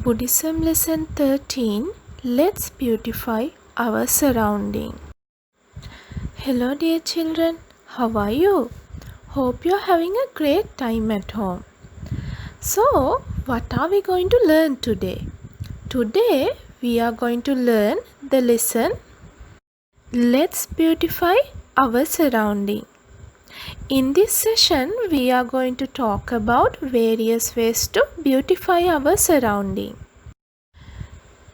Buddhism Lesson 13. Let's beautify our surrounding. Hello dear children, how are you? Hope you're having a great time at home. So, what are we going to learn today? Today we are going to learn the lesson Let's beautify our surrounding. In this session, we are going to talk about various ways to beautify our surrounding.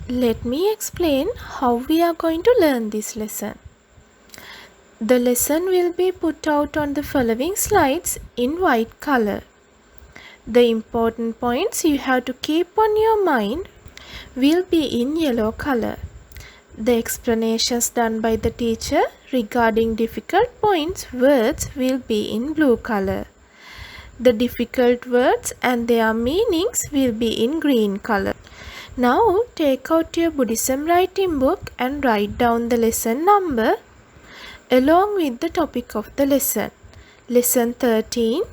Let me explain how we are going to learn this lesson. The lesson will be put out on the following slides in white color. The important points you have to keep on your mind will be in yellow color. The explanations done by the teacher regarding difficult points words will be in blue color. The difficult words and their meanings will be in green color. Now take out your Buddhism writing book and write down the lesson number along with the topic of the lesson. Lesson 13.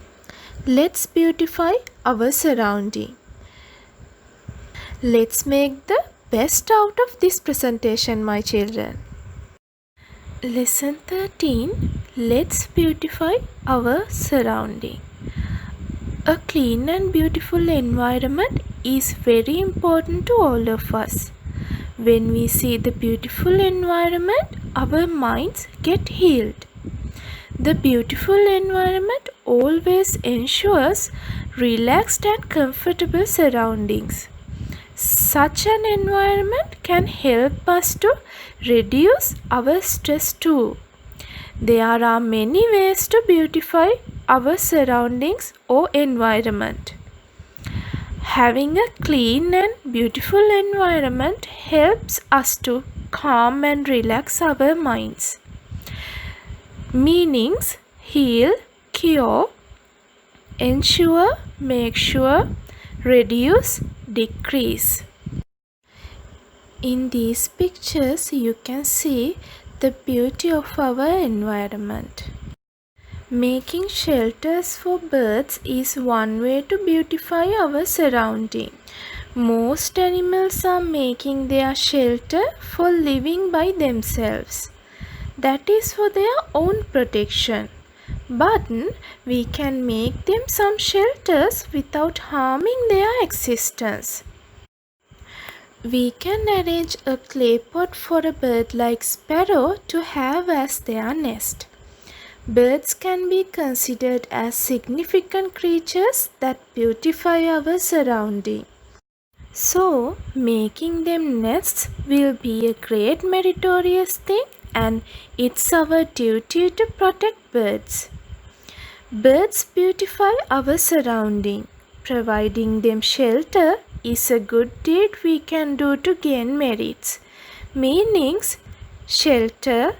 Let's beautify our surrounding. Let's make the best out of this presentation, my children. Lesson 13. Let's beautify our surrounding. A clean and beautiful environment is very important to all of us. When we see the beautiful environment, our minds get healed. The beautiful environment always ensures relaxed and comfortable surroundings. Such an environment can help us to reduce our stress too. There are many ways to beautify our surroundings or environment. Having a clean and beautiful environment helps us to calm and relax our minds. Meanings: heal, cure, ensure, make sure, reduce, decrease. In these pictures, you can see the beauty of our environment. Making shelters for birds is one way to beautify our surrounding. Most animals are making their shelter for living by themselves. That is for their own protection. But we can make them some shelters without harming their existence. We can arrange a clay pot for a bird like sparrow to have as their nest. Birds can be considered as significant creatures that beautify our surrounding. So, making them nests will be a great meritorious thing, and it's our duty to protect birds. Birds beautify our surrounding. Providing them shelter is a good deed we can do to gain merits. Meanings: shelter,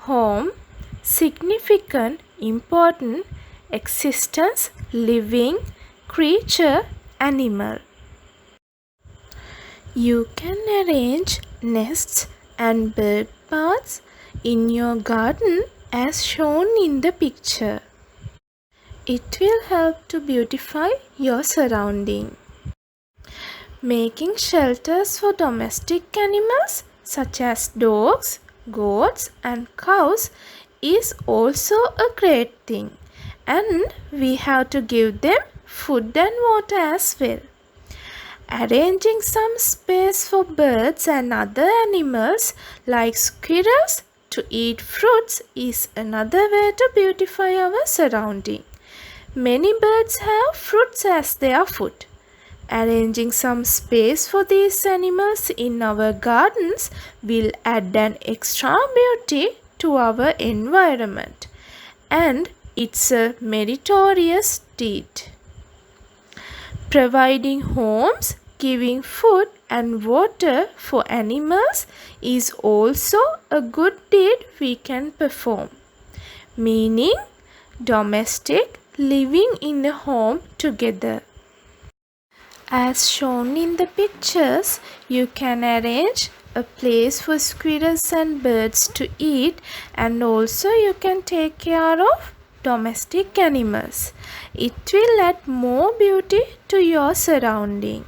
home, significant, important, existence, living, creature, animal. You can arrange nests and bird baths in your garden as shown in the picture. It will help to beautify your surrounding. Making shelters for domestic animals such as dogs, goats, and cows is also a great thing, and we have to give them food and water as well. Arranging some space for birds and other animals like squirrels to eat fruits is another way to beautify our surrounding. Many birds have fruits as their food. Arranging some space for these animals in our gardens will add an extra beauty to our environment, and it's a meritorious deed. Providing homes, giving food and water for animals is also a good deed we can perform. Meaning, domestic, living in a home together. As shown in the pictures, you can arrange a place for squirrels and birds to eat, and also you can take care of domestic animals. It will add more beauty to your surrounding.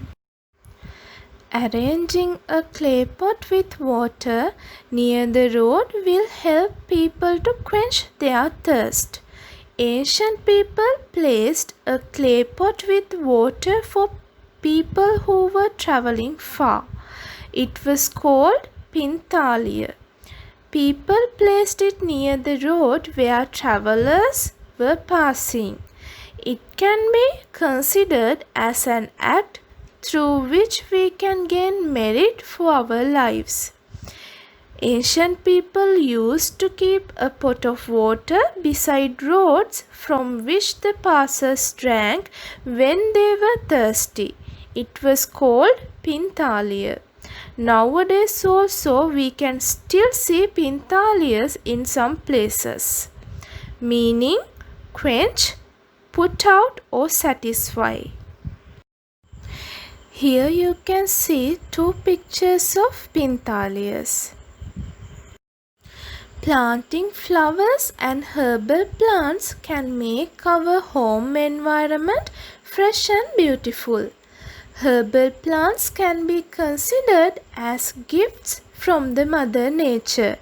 Arranging a clay pot with water near the road will help people to quench their thirst. Ancient people placed a clay pot with water for people who were traveling far. It was called Pinthalia. People placed it near the road where travelers were passing. It can be considered as an act through which we can gain merit for our lives. Ancient people used to keep a pot of water beside roads from which the passers drank when they were thirsty. It was called Pinthalia. Nowadays also we can still see Pinthalias in some places, meaning quench, put out or satisfy. Here you can see two pictures of Pinthalias. Planting flowers and herbal plants can make our home environment fresh and beautiful. Herbal plants can be considered as gifts from the Mother Nature.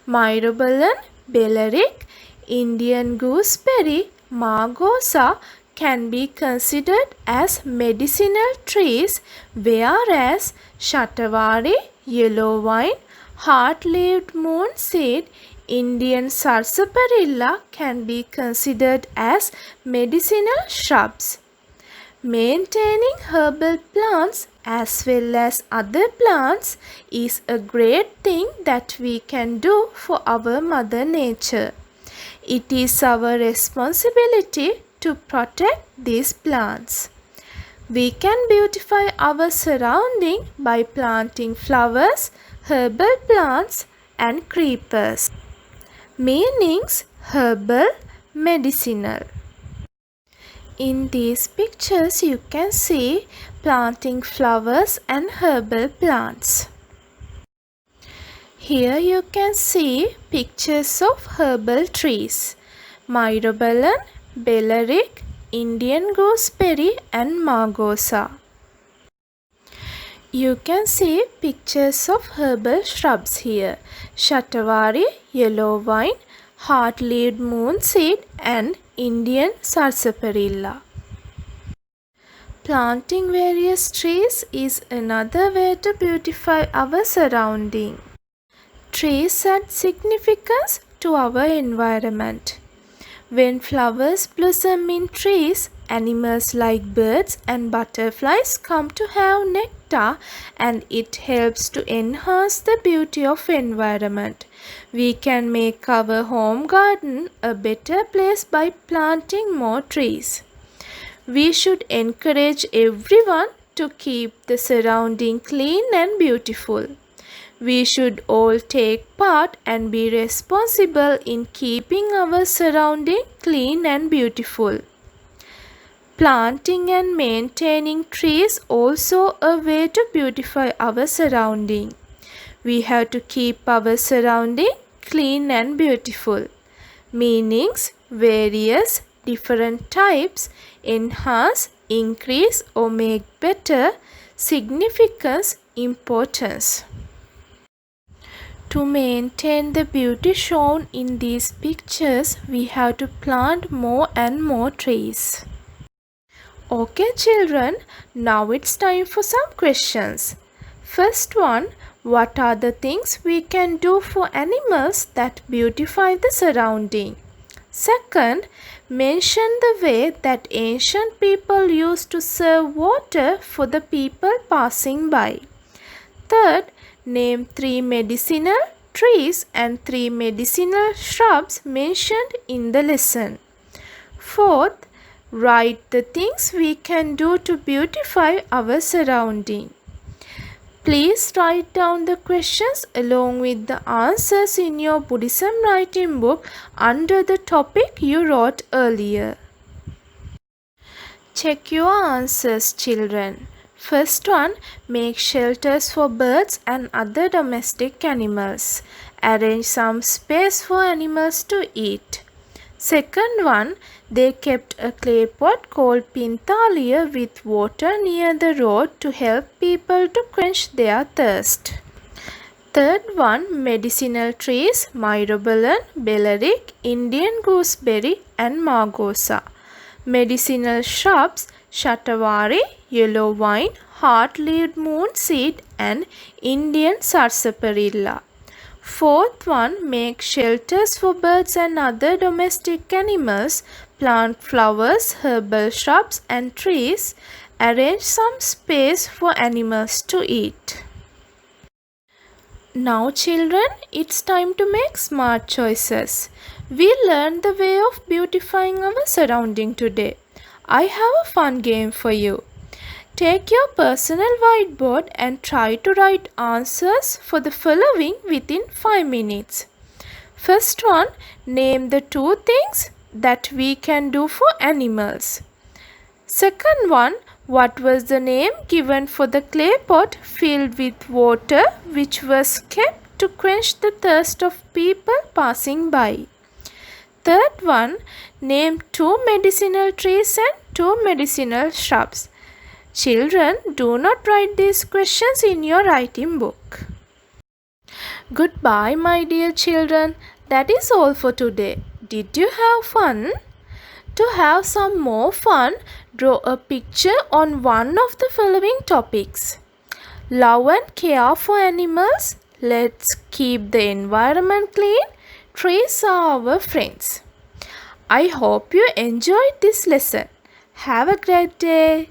Myrobalan, Beleric, Indian gooseberry, margosa can be considered as medicinal trees, whereas shatavari, yellow wine, heart-leaved moonseed, Indian sarsaparilla can be considered as medicinal shrubs. Maintaining herbal plants as well as other plants is a great thing that we can do for our Mother Nature. It is our responsibility to protect these plants. We can beautify our surrounding by planting flowers, herbal plants and creepers. Meanings: herbal, medicinal. In these pictures you can see planting flowers and herbal plants. Here you can see pictures of herbal trees: Myrobalan, Beleric, Indian gooseberry and margosa. You can see pictures of herbal shrubs here: shatavari, yellow wine, heart-leaved moonseed and Indian sarsaparilla. Planting various trees is another way to beautify our surrounding. Trees add significance to our environment. When flowers blossom in trees, animals like birds and butterflies come to have nectar, and it helps to enhance the beauty of environment. We can make our home garden a better place by planting more trees. We should encourage everyone to keep the surrounding clean and beautiful. We should all take part and be responsible in keeping our surrounding clean and beautiful. Planting and maintaining trees also a way to beautify our surrounding. We have to keep our surrounding clean and beautiful. Meanings: various, different types, enhance, increase or make better, significance, importance. To maintain the beauty shown in these pictures, we have to plant more and more trees. Okay children, now it's time for some questions. First one, what are the things we can do for animals that beautify the surrounding? Second, mention the way that ancient people used to serve water for the people passing by. Third, name 3 medicinal trees and 3 medicinal shrubs mentioned in the lesson. Fourth, write the things we can do to beautify our surrounding. Please write down the questions along with the answers in your Buddhism writing book under the topic you wrote earlier. Check your answers, children. First one, make shelters for birds and other domestic animals. Arrange some space for animals to eat. Second one, they kept a clay pot called Pinthalia with water near the road to help people to quench their thirst. Third one, medicinal trees, Myrobalan, Beleric, Indian gooseberry and margosa. Medicinal shrubs, shatavari, yellow vine, heart-leaved moon seed and Indian sarsaparilla. Fourth one, make shelters for birds and other domestic animals, plant flowers, herbal shrubs and trees, arrange some space for animals to eat. Now children, it's time to make smart choices. We learned the way of beautifying our surrounding today. I have a fun game for you. Take your personal whiteboard and try to write answers for the following within 5 minutes. First one, name the 2 things that we can do for animals. Second one, what was the name given for the clay pot filled with water which was kept to quench the thirst of people passing by? Third one, name 2 medicinal trees and 2 medicinal shrubs. Children, do not write these questions in your writing book. Goodbye, my dear children. That is all for today. Did you have fun? To have some more fun, draw a picture on one of the following topics. Love and care for animals. Let's keep the environment clean. Trees are our friends. I hope you enjoyed this lesson. Have a great day.